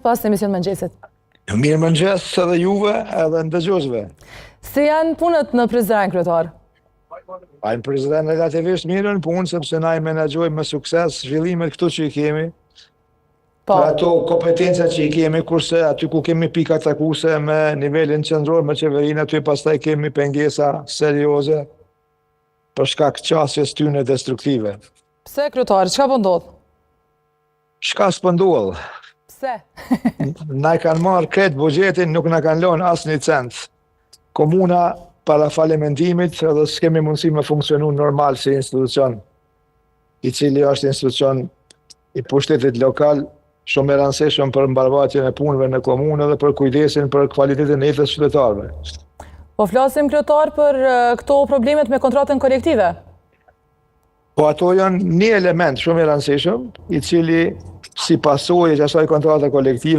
Pas emision mëngjesit. Mirë mëngjes edhe juve edhe ndëgjuesve. Si janë punët në Prizren, kryetar? Në Prizren relativisht mirë në punë, sepse na i menaxhojmë me sukses zhvillimet këtu që i kemi. Për ato kompetenca që i kemi, kurse aty ku kemi pika takuese me nivelin qendror me qeverinë, aty pastaj kemi pengesa serioze për shkak qasjes tyne destruktive. Pse, kryetar, çka po ndodh? Çka s'po ndodh? Pse? Na i kanë marrë krejt buxhetin, nuk na kanë lënë asnjë cent. Komuna para falimentimit edhe s'kemi mundësi me funksionu normal si institucion, i cili është institucion i pushtetit lokal, shumë e rëndësishëm për mbarvajtjen e punëve në komunë dhe për kujdesin për cilësinë e jetës qytetarëve. Po flasim, kryetar, për këto problemet me kontratën kolektive. Po ato janë një element shumë i rëndësishëm, i cili si pasojë që asaj kontrate kolektive